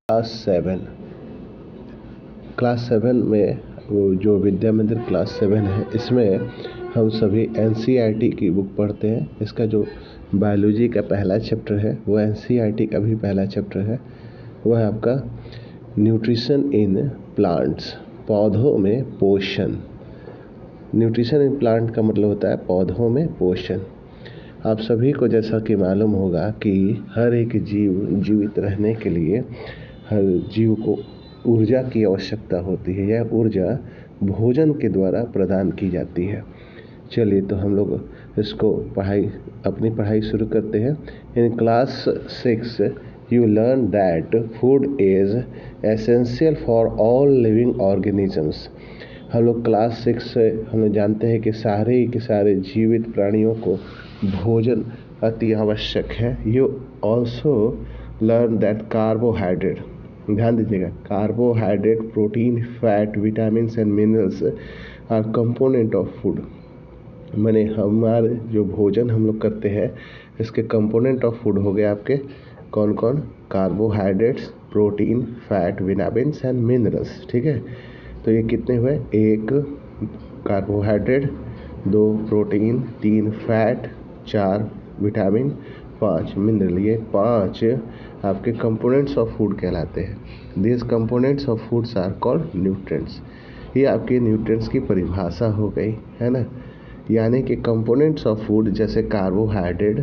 Class 7 में वो जो विद्या मंदिर क्लास 7 है, इसमें हम सभी NCERT की बुक पढ़ते हैं। इसका जो बायोलॉजी का पहला चैप्टर है वो NCERT का भी पहला चैप्टर है, वह है आपका न्यूट्रिशन इन प्लांट्स, पौधों में पोषण। न्यूट्रिशन इन प्लांट का मतलब होता है पौधों में पोषण। आप सभी को जैसा कि मालूम होगा कि हर एक जीव जीवित रहने के लिए हर जीव को ऊर्जा की आवश्यकता होती है। यह ऊर्जा भोजन के द्वारा प्रदान की जाती है। चलिए तो हम लोग इसको अपनी पढ़ाई शुरू करते हैं। In class 6 you learn that food is essential for all living organisms. हम लोग क्लास 6 से हम लोग जानते हैं कि सारे जीवित प्राणियों को भोजन अति आवश्यक है। You also learn that carbohydrate, ध्यान दीजिएगा, carbohydrate, protein, fat, vitamin and minerals R component of food. मैंने हमारे जो भोजन हम लोग करते हैं इसके कंपोनेंट ऑफ फूड हो गए आपके कौन कौन? Carbohydrates, protein, fat, vitamin and minerals. ठीक है, तो ये कितने हुए? 1 carbohydrate, 2 protein, 3 fat, 4 vitamin, 5 mineral. ये 5 आपके कंपोनेंट्स ऑफ फूड कहलाते हैं। This components of foods are called nutrients. ये आपके न्यूट्रिएंट्स की परिभाषा हो गई है ना। यानी कि कंपोनेंट्स ऑफ फूड जैसे carbohydrate,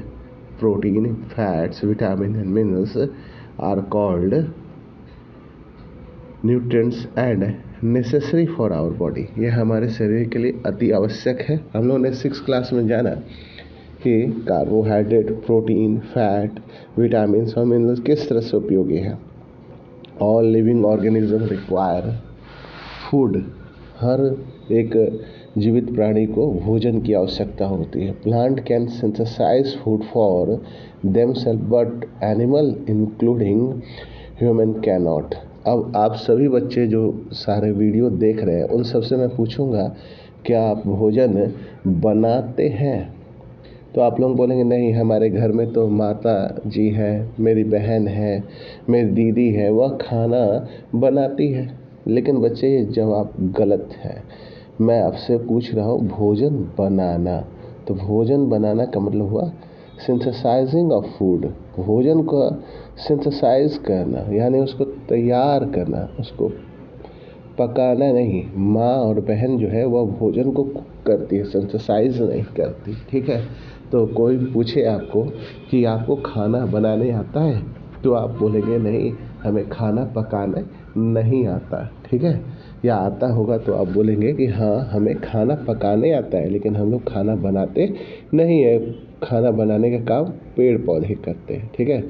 protein, fats, vitamin and minerals are called nutrients and necessary for our body. ये हमारे शरीर के लिए अति आवश्यक है। हम लोगों ने 6 क्लास में जाना कि कार्बोहाइड्रेट, प्रोटीन, फैट, विटामिन और मिनरल्स किस तरह से उपयोगी है। All living organism require food. हर एक जीवित प्राणी को भोजन की आवश्यकता होती है। Plant can synthesise food for themselves but animal including human can not. अब आप सभी बच्चे जो सारे वीडियो देख रहे हैं उन सबसे मैं पूछूंगा, क्या आप भोजन बनाते हैं? तो आप लोग बोलेंगे नहीं, हमारे घर में तो माता जी है, मेरी बहन है, मेरी दीदी है, वह खाना बनाती है। लेकिन बच्चे ये जवाब गलत है। मैं आपसे पूछ रहा हूँ भोजन बनाना। तो भोजन बनाना का मतलब हुआ सिंथेसाइजिंग ऑफ फूड। भोजन को सिंथेसाइज करना यानी उसको तैयार करना, उसको पकाना नहीं। माँ और बहन जो है वह भोजन को कुक करती है, सिंथेसाइज नहीं करती। ठीक है, तो कोई पूछे आपको कि आपको खाना बनाने आता है, तो आप बोलेंगे नहीं, हमें खाना पकाना नहीं आता। ठीक है, या आता होगा तो आप बोलेंगे कि हाँ हमें खाना पकाने आता है, लेकिन हम लोग खाना बनाते नहीं है। खाना बनाने का काम पेड़ पौधे करते हैं। ठीक है,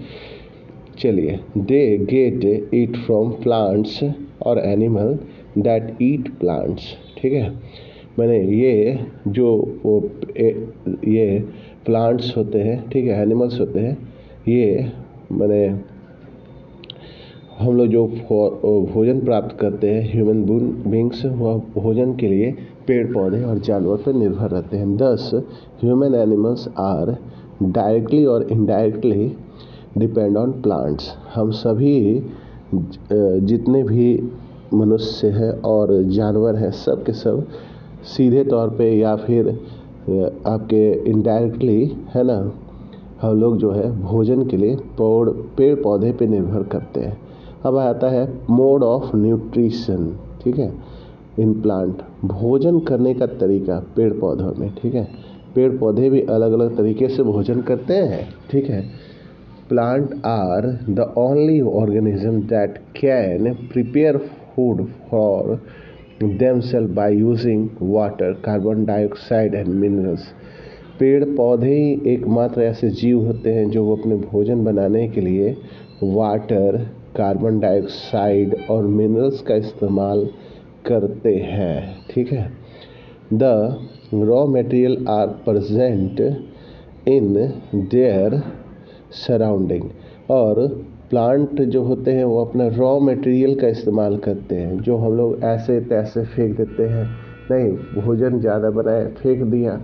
चलिए, they get eat from plants और एनिमल दैट ईट प्लांट्स। ठीक है, मैंने ये जो ये प्लांट्स होते हैं, ठीक है, एनिमल्स होते हैं, ये मैंने हम लोग जो भोजन प्राप्त करते हैं ह्यूमन बींग्स, वह भोजन के लिए पेड़ पौधे और जानवर पर निर्भर रहते हैं। दस ह्यूमन एनिमल्स आर डायरेक्टली और इनडायरेक्टली डिपेंड ऑन प्लांट्स। हम सभी जितने भी मनुष्य हैं और जानवर हैं, सब के सब सीधे तौर पे या फिर आपके इनडायरेक्टली, है ना, हम लोग जो है भोजन के लिए पेड़ पौधे पे निर्भर करते हैं। अब आता है मोड ऑफ न्यूट्रिशन। ठीक है, इन प्लांट, भोजन करने का तरीका पेड़ पौधों में। ठीक है, पेड़ पौधे भी अलग अलग तरीके से भोजन करते हैं। ठीक है, plant are the only organism that can prepare food for themselves by using water, carbon dioxide and minerals. पेड़ पौधे ही एकमात्र ऐसे जीव होते हैं जो वो अपने भोजन बनाने के लिए वाटर, कार्बन डाइऑक्साइड और मिनरल्स का इस्तेमाल करते हैं। ठीक है, the raw material are present in their surrounding. और प्लांट जो होते हैं वो अपना रॉ मटेरियल का इस्तेमाल करते हैं, जो हम लोग ऐसे तैसे फेंक देते हैं। नहीं, भोजन ज़्यादा बनाए फेंक दिया,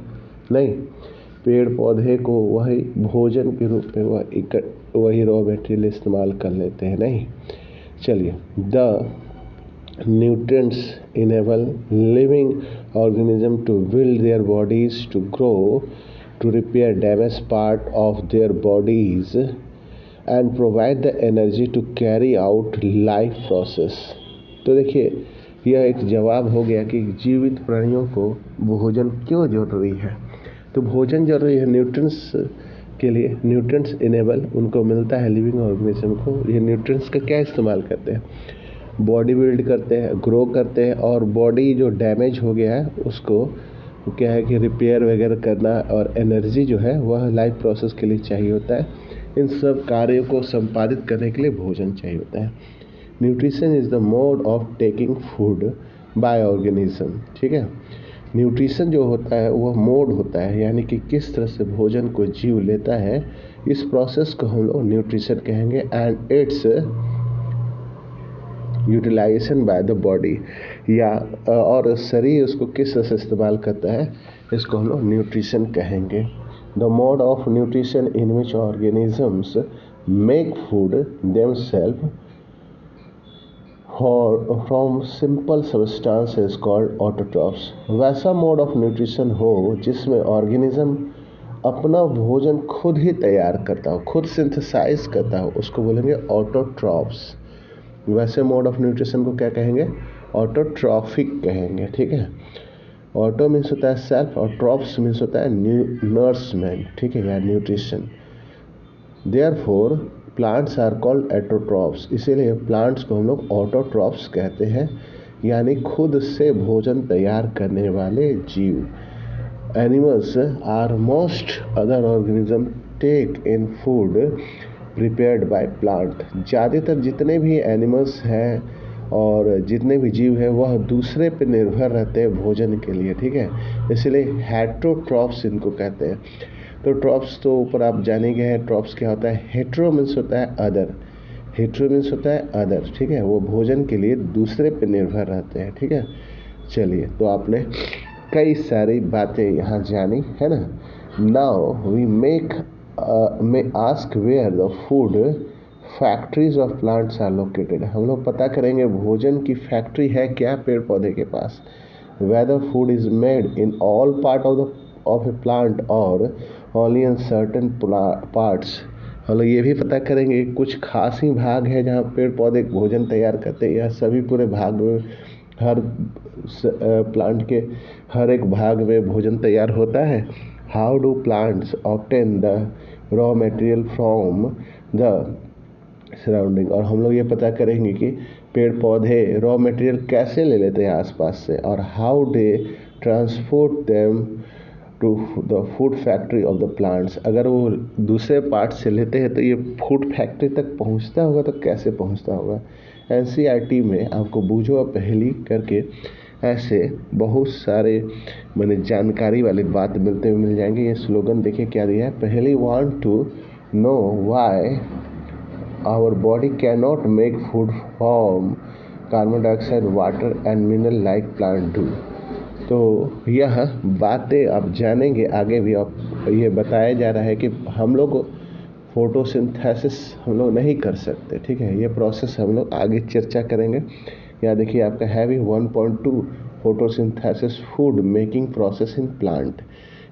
नहीं, पेड़ पौधे को वही भोजन के रूप में वही रॉ मटेरियल इस्तेमाल कर लेते हैं। नहीं, चलिए, the nutrients enable living organism to build their bodies, to grow, to repair damaged part of their bodies and provide the energy to carry out life process। तो देखिए, यह एक जवाब हो गया कि जीवित प्राणियों को भोजन क्यों जरूरी है। तो भोजन जरूरी है न्यूट्रिएंट्स के लिए। न्यूट्रिएंट्स इनेबल उनको मिलता है लिविंग ऑर्गेनिज्म को। ये न्यूट्रिएंट्स का क्या इस्तेमाल करते हैं? बॉडी बिल्ड करते हैं, ग्रो करते हैं, और बॉडी जो डैमेज हो गया है उसको क्या है कि रिपेयर वगैरह करना, और एनर्जी जो है वह लाइफ प्रोसेस के लिए चाहिए होता है। इन सब कार्यों को संपादित करने के लिए भोजन चाहिए होता है। Nutrition is the mode of taking food by organism. ठीक है, न्यूट्रिशन जो होता है वह मोड होता है, यानी कि किस तरह से भोजन को जीव लेता है, इस प्रोसेस को हम लोग न्यूट्रिशन कहेंगे। And its utilisation by the body, या और शरीर उसको किस तरह से इस्तेमाल करता है, इसको हम लोग न्यूट्रिशन कहेंगे। The mode of nutrition in which organisms make food themselves from simple substances called autotrophs. वैसा मोड ऑफ न्यूट्रिशन हो जिसमें ऑर्गेनिज्म अपना भोजन खुद ही तैयार करता हो, खुद सिंथेसाइज करता हो, उसको बोलेंगे ऑटोट्रॉफ्स। वैसे मोड ऑफ न्यूट्रिशन को क्या कहेंगे? ऑटोट्रॉफिक कहेंगे। ठीक है, ऑटो मीन्स होता है सेल्फ और ट्रॉफ्स मीन्स होता है नर्समेंट। ठीक है, या nutrition. Therefore plants are called autotrophs, इसीलिए प्लांट्स को हम लोग ऑटोट्रॉफ्स कहते हैं, यानी खुद से भोजन तैयार करने वाले जीव। Animals are most other organism take in food prepared by plant. ज़्यादातर जितने भी एनिमल्स हैं और जितने भी जीव हैं वह दूसरे पे निर्भर रहते हैं भोजन के लिए। ठीक है, इसलिए हेट्रोट्रॉफ्स इनको कहते हैं। तो ट्रॉफ्स तो ऊपर आप जाने गए हैं। ट्रॉफ्स क्या होता है? हेट्रो मीन्स होता है अदर, हेट्रो मीन्स होता है अदर। ठीक है, वो भोजन के लिए दूसरे पे निर्भर रहते हैं। ठीक है, चलिए, तो आपने कई सारी बातें यहाँ जानी है ना। Now we may ask where the food factories of plants are located। हम लोग पता करेंगे भोजन की फैक्ट्री है क्या पेड़ पौधे के पास। whether food is made in all part of a plant or only in certain parts। हम लोग ये भी पता करेंगे कुछ खास ही भाग है जहाँ पेड़ पौधे भोजन तैयार करते हैं, या सभी पूरे भाग में, हर प्लांट के हर एक भाग में भोजन तैयार होता है। How do plants obtain the raw material from the surrounding. और हम लोग ये पता करेंगे कि पेड़ पौधे रॉ मटेरियल कैसे ले लेते हैं आसपास से, और how they transport them to the food factory of the plants. अगर वो दूसरे पार्ट से लेते हैं तो ये फूड फैक्ट्री तक पहुंचता होगा तो कैसे पहुंचता होगा। NCERT में आपको बूझो पहेली करके ऐसे बहुत सारे मैंने जानकारी वाली बात मिल जाएंगे। ये स्लोगन देखिए क्या दिया है, पहली want to know why our body can not make food from carbon dioxide, water and mineral like plant do. तो यह बातें आप जानेंगे आगे भी। आप ये बताया जा रहा है कि हम लोग फोटोसिंथेसिस हम लोग नहीं कर सकते। ठीक है, ये प्रोसेस हम लोग आगे चर्चा करेंगे। यहाँ देखिए आपका heavy 1.2 photosynthesis food making process in plant,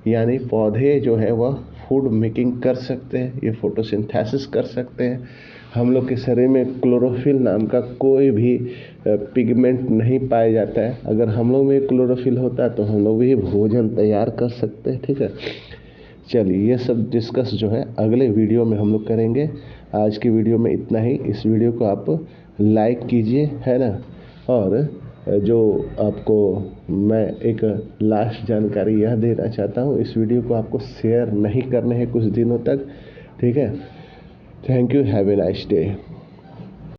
यानी पौधे जो है वह फूड मेकिंग कर सकते हैं, ये फोटोसिंथेसिस कर सकते हैं। हम लोग के शरीर में क्लोरोफिल नाम का कोई भी पिगमेंट नहीं पाया जाता है। अगर हम लोग में क्लोरोफिल होता तो हम लोग भी भोजन तैयार कर सकते हैं। ठीक है, चलिए, ये सब डिस्कस जो है अगले वीडियो में हम लोग करेंगे। आज की वीडियो में इतना ही। इस वीडियो को आप लाइक कीजिए, है ना। और जो आपको मैं एक लास्ट जानकारी यह देना चाहता हूँ, इस वीडियो को आपको शेयर नहीं करने हैं कुछ दिनों तक। ठीक है, thank you, have a nice day.